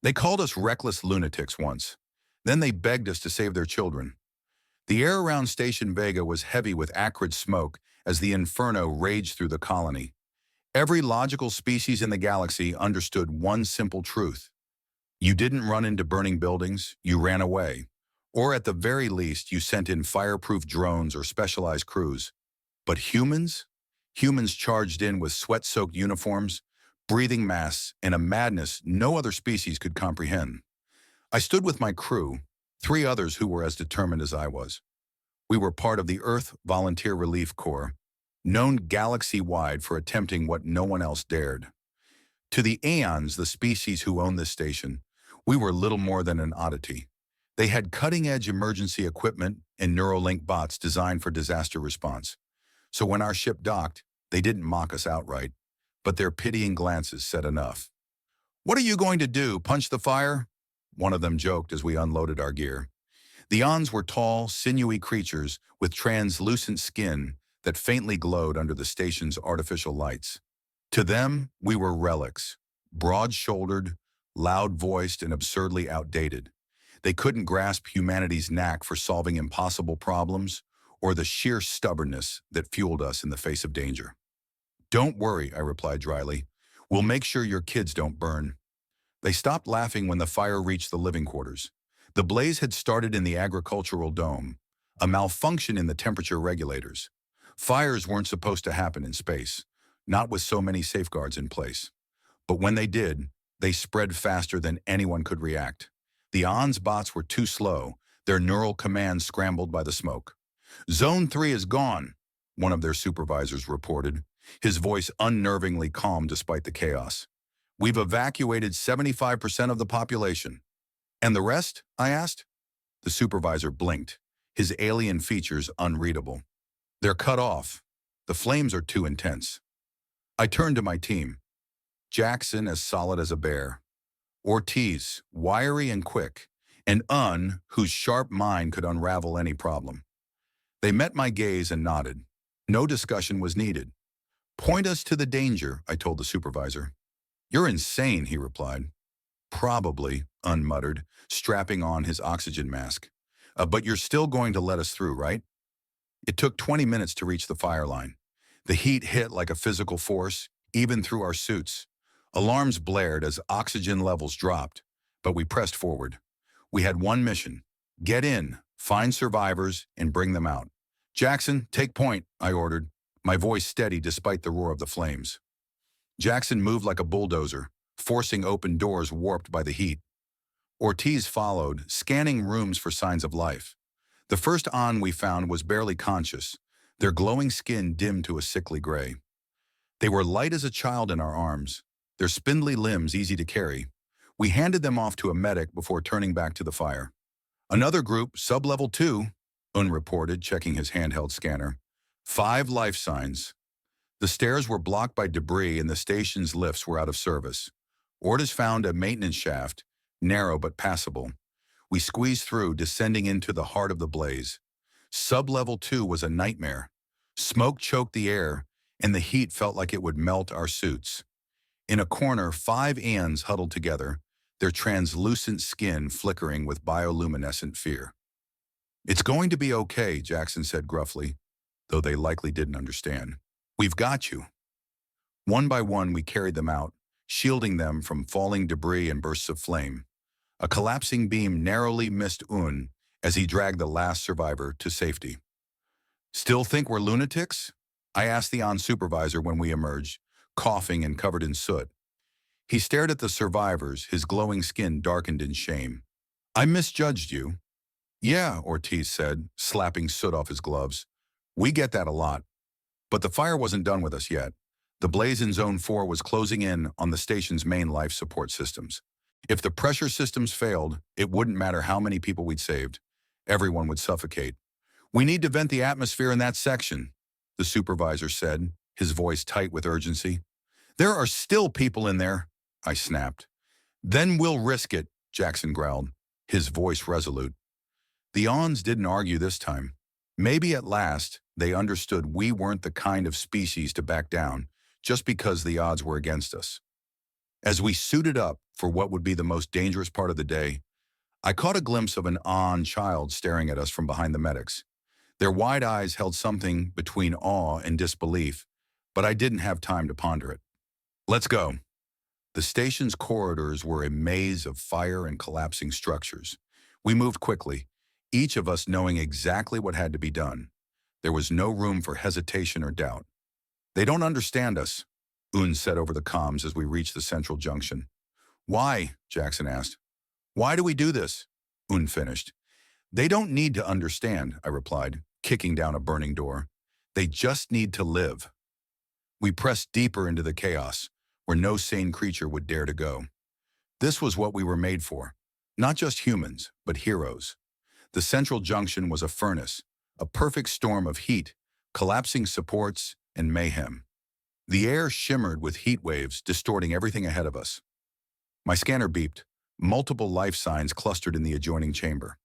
They called us reckless lunatics once. Then they begged us to save their children. The air around Station Vega was heavy with acrid smoke as the inferno raged through the colony. Every logical species in the galaxy understood one simple truth. You didn't run into burning buildings, you ran away. Or at the very least, you sent in fireproof drones or specialized crews. But humans? Humans charged in with sweat-soaked uniforms, breathing masks, and a madness no other species could comprehend. I stood with my crew, three others who were as determined as I was. We were part of the Earth Volunteer Relief Corps, known galaxy-wide for attempting what no one else dared. To the Aeons, the species who owned this station, we were little more than an oddity. They had cutting-edge emergency equipment and Neuralink bots designed for disaster response. So when our ship docked, they didn't mock us outright, but their pitying glances said enough. "What are you going to do, punch the fire?" one of them joked as we unloaded our gear. The Ons were tall, sinewy creatures with translucent skin that faintly glowed under the station's artificial lights. To them, we were relics, broad-shouldered, loud-voiced, and absurdly outdated. They couldn't grasp humanity's knack for solving impossible problems or the sheer stubbornness that fueled us in the face of danger. "Don't worry," I replied dryly. "We'll make sure your kids don't burn." They stopped laughing when the fire reached the living quarters. The blaze had started in the agricultural dome, a malfunction in the temperature regulators. Fires weren't supposed to happen in space, not with so many safeguards in place. But when they did, they spread faster than anyone could react. The ONS bots were too slow, their neural commands scrambled by the smoke. "Zone 3 is gone," one of their supervisors reported, his voice unnervingly calm despite the chaos. "We've evacuated 75% of the population." "And the rest?" I asked. The supervisor blinked, his alien features unreadable. "They're cut off. The flames are too intense." I turned to my team. Jackson as solid as a bear. Ortiz, wiry and quick, and whose sharp mind could unravel any problem. They met my gaze and nodded. No discussion was needed. "Point us to the danger," I told the supervisor. "You're insane," he replied. "Probably," muttered, strapping on his oxygen mask. But you're still going to let us through, right?" It took 20 minutes to reach the fire line. The heat hit like a physical force, even through our suits. Alarms blared as oxygen levels dropped, but we pressed forward. We had one mission: get in, find survivors, and bring them out. "Jackson, take point," I ordered, my voice steady despite the roar of the flames. Jackson moved like a bulldozer, forcing open doors warped by the heat. Ortiz followed, scanning rooms for signs of life. The first we found was barely conscious, their glowing skin dimmed to a sickly gray. They were light as a child in our arms, their spindly limbs easy to carry. We handed them off to a medic before turning back to the fire. "Another group, sub-level 2, reported, checking his handheld scanner. 5 life signs. The stairs were blocked by debris and the station's lifts were out of service. Orders found a maintenance shaft, narrow but passable. We squeezed through, descending into the heart of the blaze. Sub-level 2 was a nightmare. Smoke choked the air, and the heat felt like it would melt our suits. In a corner, 5 ants huddled together, their translucent skin flickering with bioluminescent fear. "It's going to be okay," Jackson said gruffly, though they likely didn't understand. "We've got you." One by one, we carried them out, shielding them from falling debris and bursts of flame. A collapsing beam narrowly missed as he dragged the last survivor to safety. "Still think we're lunatics?" I asked the supervisor when we emerged, coughing and covered in soot. He stared at the survivors, his glowing skin darkened in shame. "I misjudged you." "Yeah," Ortiz said, slapping soot off his gloves. "We get that a lot. But the fire wasn't done with us yet. The blaze in Zone 4 was closing in on the station's main life support systems. If the pressure systems failed, it wouldn't matter how many people we'd saved. Everyone would suffocate. "We need to vent the atmosphere in that section," the supervisor said, his voice tight with urgency. "There are still people in there," I snapped. "Then we'll risk it," Jackson growled, his voice resolute. The Ons didn't argue this time. Maybe at last, they understood we weren't the kind of species to back down just because the odds were against us. As we suited up for what would be the most dangerous part of the day, I caught a glimpse of an awe child staring at us from behind the medics. Their wide eyes held something between awe and disbelief, but I didn't have time to ponder it. Let's go. The station's corridors were a maze of fire and collapsing structures. We moved quickly, each of us knowing exactly what had to be done. There was no room for hesitation or doubt. They don't understand us, Un said over the comms as we reached the central junction. Why? Jackson asked. Why do we do this? Un finished. They don't need to understand, I replied, kicking down a burning door. They just need to live. We pressed deeper into the chaos, where no sane creature would dare to go. This was what we were made for. Not just humans, but heroes. The central junction was a furnace, a perfect storm of heat, collapsing supports, and mayhem. The air shimmered with heat waves, distorting everything ahead of us. My scanner beeped. Multiple life signs clustered in the adjoining chamber.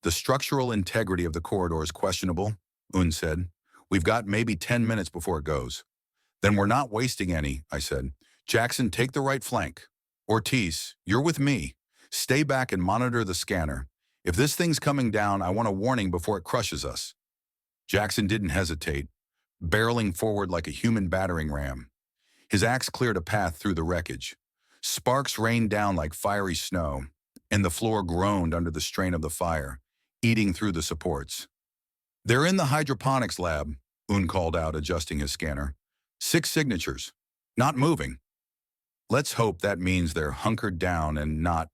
The structural integrity of the corridor is questionable, Un said. We've got maybe 10 minutes before it goes. Then we're not wasting any, I said. Jackson, take the right flank. Ortiz, you're with me. Stay back and monitor the scanner. If this thing's coming down, I want a warning before it crushes us. Jackson didn't hesitate, barreling forward like a human battering ram. His axe cleared a path through the wreckage. Sparks rained down like fiery snow, and the floor groaned under the strain of the fire, eating through the supports. They're in the hydroponics lab, Un called out, adjusting his scanner. 6 signatures. Not moving. Let's hope that means they're hunkered down and not.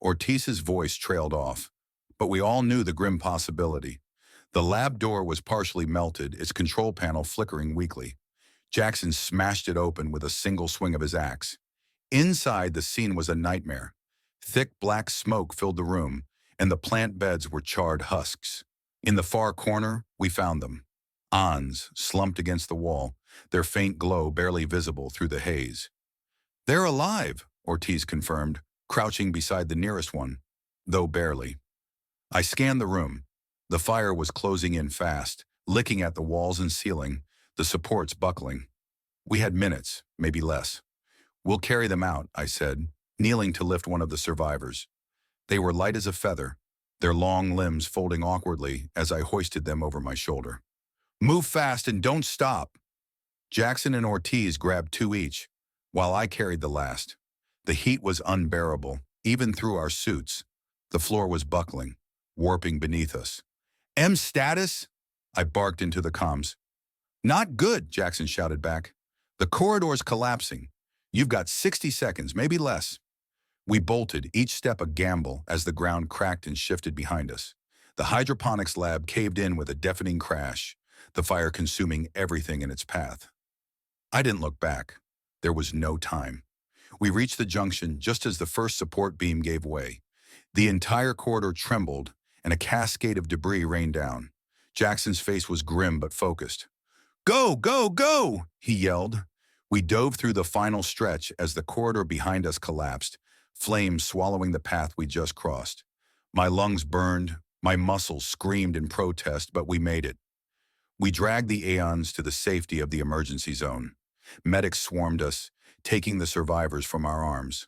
Ortiz's voice trailed off, but we all knew the grim possibility. The lab door was partially melted, its control panel flickering weakly. Jackson smashed it open with a single swing of his axe. Inside, the scene was a nightmare. Thick black smoke filled the room, and the plant beds were charred husks. In the far corner, we found them. Ons, slumped against the wall, their faint glow barely visible through the haze. They're alive, Ortiz confirmed, crouching beside the nearest one, though barely. I scanned the room. The fire was closing in fast, licking at the walls and ceiling, the supports buckling. We had minutes, maybe less. We'll carry them out, I said, kneeling to lift one of the survivors. They were light as a feather, their long limbs folding awkwardly as I hoisted them over my shoulder. Move fast and don't stop. Jackson and Ortiz grabbed 2 each, while I carried the last. The heat was unbearable, even through our suits. The floor was buckling, warping beneath us. M status? I barked into the comms. Not good, Jackson shouted back. The corridor's collapsing. You've got 60 seconds, maybe less. We bolted, each step a gamble, as the ground cracked and shifted behind us. The hydroponics lab caved in with a deafening crash, the fire consuming everything in its path. I didn't look back. There was no time. We reached the junction just as the first support beam gave way. The entire corridor trembled, and a cascade of debris rained down. Jackson's face was grim but focused. Go, go, go, he yelled. We dove through the final stretch as the corridor behind us collapsed, flames swallowing the path we just crossed. My lungs burned, my muscles screamed in protest, but we made it. We dragged the Aeons to the safety of the emergency zone. Medics swarmed us, taking the survivors from our arms.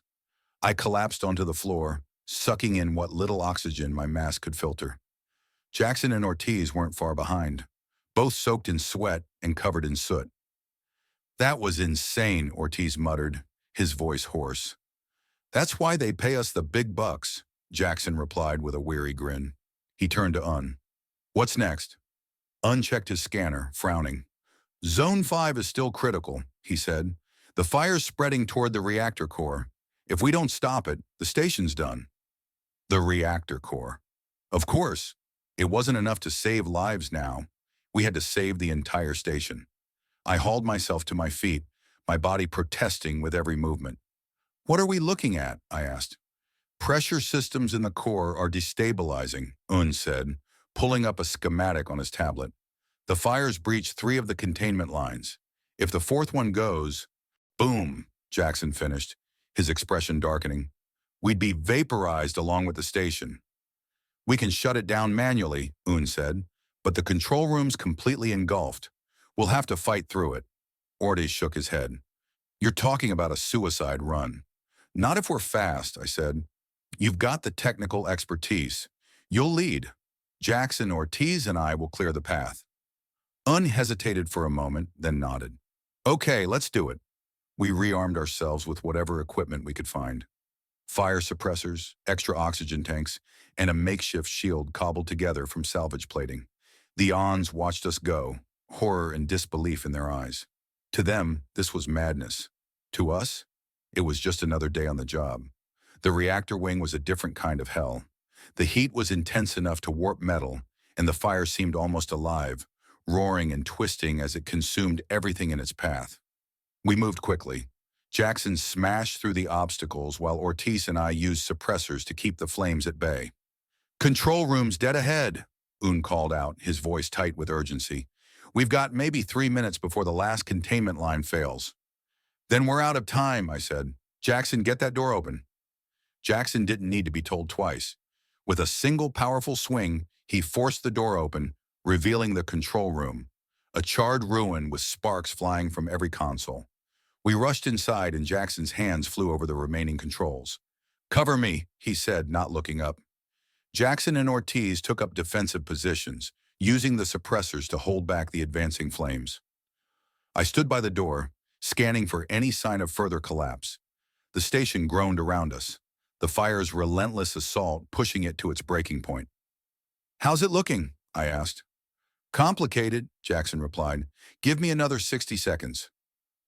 I collapsed onto the floor, sucking in what little oxygen my mask could filter. Jackson and Ortiz weren't far behind, both soaked in sweat and covered in soot. That was insane, Ortiz muttered, his voice hoarse. That's why they pay us the big bucks, Jackson replied with a weary grin. He turned to Un. What's next? Un checked his scanner, frowning. Zone 5 is still critical, he said. The fire's spreading toward the reactor core. If we don't stop it, the station's done. The reactor core. Of course, it wasn't enough to save lives now. We had to save the entire station. I hauled myself to my feet, my body protesting with every movement. What are we looking at? I asked. Pressure systems in the core are destabilizing, Un said, pulling up a schematic on his tablet. The fire's breached 3 of the containment lines. If the 4th one goes, boom, Jackson finished, his expression darkening. We'd be vaporized along with the station. We can shut it down manually, Un said, but the control room's completely engulfed. We'll have to fight through it. Ortiz shook his head. You're talking about a suicide run. Not if we're fast, I said. You've got the technical expertise. You'll lead. Jackson, Ortiz, and I will clear the path. Un hesitated for a moment, then nodded. Okay, let's do it. We rearmed ourselves with whatever equipment we could find. Fire suppressors, extra oxygen tanks, and a makeshift shield cobbled together from salvage plating. The Ons watched us go, horror and disbelief in their eyes. To them, this was madness. To us, it was just another day on the job. The reactor wing was a different kind of hell. The heat was intense enough to warp metal, and the fire seemed almost alive, roaring and twisting as it consumed everything in its path. We moved quickly. Jackson smashed through the obstacles while Ortiz and I used suppressors to keep the flames at bay. Control room's dead ahead, Un called out, his voice tight with urgency. We've got maybe 3 minutes before the last containment line fails. Then we're out of time, I said. Jackson, get that door open. Jackson didn't need to be told twice. With a single powerful swing, he forced the door open, revealing the control room, a charred ruin with sparks flying from every console. We rushed inside and Jackson's hands flew over the remaining controls. Cover me, he said, not looking up. Jackson and Ortiz took up defensive positions, using the suppressors to hold back the advancing flames. I stood by the door, scanning for any sign of further collapse. The station groaned around us, the fire's relentless assault pushing it to its breaking point. How's it looking? I asked. Complicated, Jackson replied. Give me another 60 seconds.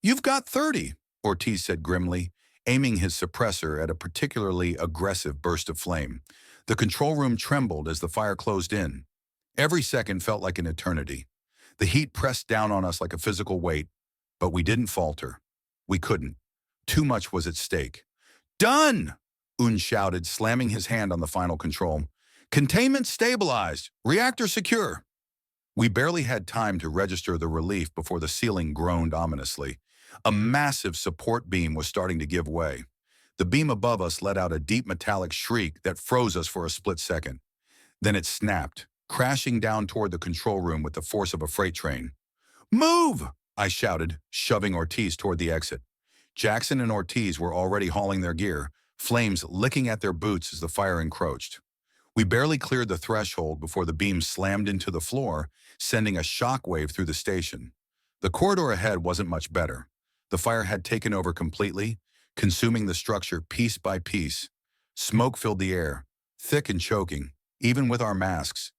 You've got 30, Ortiz said grimly, aiming his suppressor at a particularly aggressive burst of flame. The control room trembled as the fire closed in. Every second felt like an eternity. The heat pressed down on us like a physical weight, but we didn't falter. We couldn't. Too much was at stake. Done! Un shouted, slamming his hand on the final control. Containment stabilized. Reactor secure. We barely had time to register the relief before the ceiling groaned ominously. A massive support beam was starting to give way. The beam above us let out a deep metallic shriek that froze us for a split second. Then it snapped, crashing down toward the control room with the force of a freight train. Move! I shouted, shoving Ortiz toward the exit. Jackson and Ortiz were already hauling their gear, flames licking at their boots as the fire encroached. We barely cleared the threshold before the beam slammed into the floor, sending a shockwave through the station. The corridor ahead wasn't much better. The fire had taken over completely, consuming the structure piece by piece. Smoke filled the air, thick and choking, even with our masks.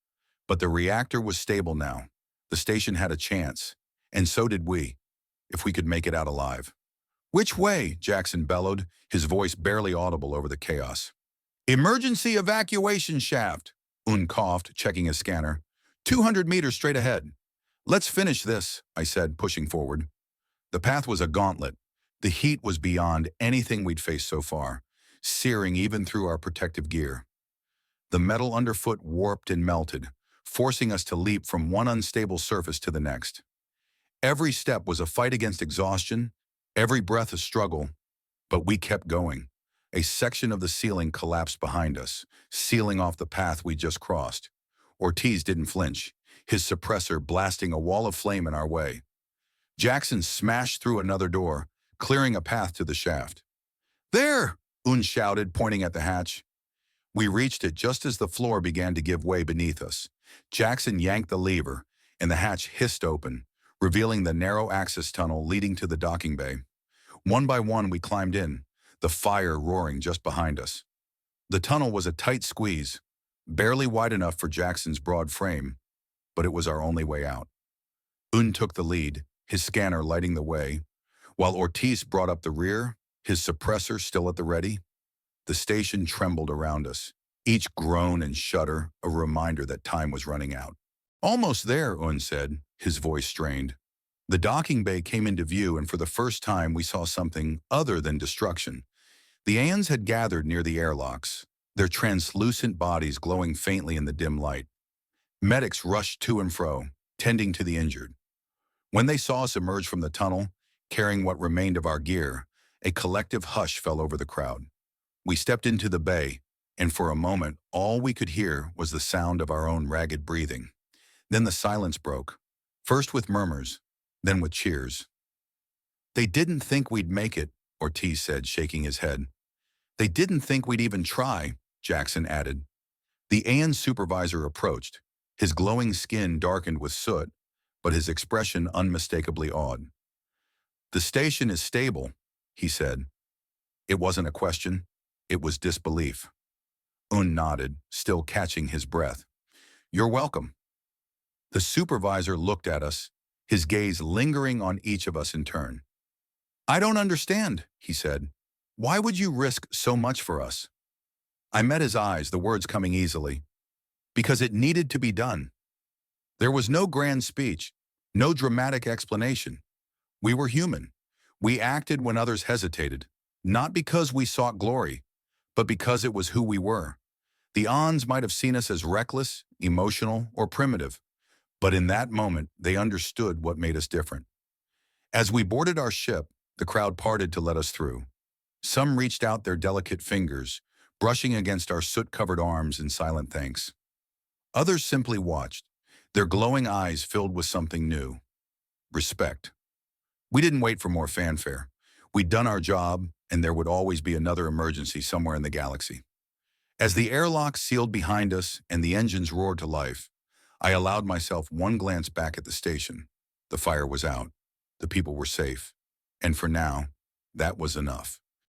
But the reactor was stable now. The station had a chance, and so did we, if we could make it out alive. Which way? Jackson bellowed, his voice barely audible over the chaos. Emergency evacuation shaft, Un coughed, checking his scanner. 200 meters straight ahead. Let's finish this, I said, pushing forward. The path was a gauntlet. The heat was beyond anything we'd faced so far, searing even through our protective gear. The metal underfoot warped and melted, forcing us to leap from one unstable surface to the next. Every step was a fight against exhaustion, every breath a struggle, but we kept going. A section of the ceiling collapsed behind us, sealing off the path we just crossed. Ortiz didn't flinch, his suppressor blasting a wall of flame in our way. Jackson smashed through another door, clearing a path to the shaft. There! Un shouted, pointing at the hatch. We reached it just as the floor began to give way beneath us. Jackson yanked the lever, and the hatch hissed open, revealing the narrow access tunnel leading to the docking bay. One by one, we climbed in, the fire roaring just behind us. The tunnel was a tight squeeze, barely wide enough for Jackson's broad frame, but it was our only way out. Un took the lead, his scanner lighting the way, while Ortiz brought up the rear, his suppressor still at the ready. The station trembled around us, each groan and shudder a reminder that time was running out. Almost there, Un said, his voice strained. The docking bay came into view, and for the first time we saw something other than destruction. The Aeons had gathered near the airlocks, their translucent bodies glowing faintly in the dim light. Medics rushed to and fro, tending to the injured. When they saw us emerge from the tunnel, carrying what remained of our gear, a collective hush fell over the crowd. We stepped into the bay, and for a moment all we could hear was the sound of our own ragged breathing. Then the silence broke, first with murmurs, then with cheers. They didn't think we'd make it, Ortiz said, shaking his head. They didn't think we'd even try, Jackson added. The AN supervisor approached. His glowing skin darkened with soot, but his expression unmistakably awed. The station is stable, he said. It wasn't a question. It was disbelief. Nodded, still catching his breath. You're welcome. The supervisor looked at us, his gaze lingering on each of us in turn. I don't understand, he said. Why would you risk so much for us? I met his eyes, the words coming easily. Because it needed to be done. There was no grand speech, no dramatic explanation. We were human. We acted when others hesitated, not because we sought glory, but because it was who we were. The Ons might have seen us as reckless, emotional, or primitive, but in that moment, they understood what made us different. As we boarded our ship, the crowd parted to let us through. Some reached out their delicate fingers, brushing against our soot-covered arms in silent thanks. Others simply watched, their glowing eyes filled with something new. Respect. We didn't wait for more fanfare. We'd done our job, and there would always be another emergency somewhere in the galaxy. As the airlock sealed behind us and the engines roared to life, I allowed myself one glance back at the station. The fire was out. The people were safe. And for now, that was enough.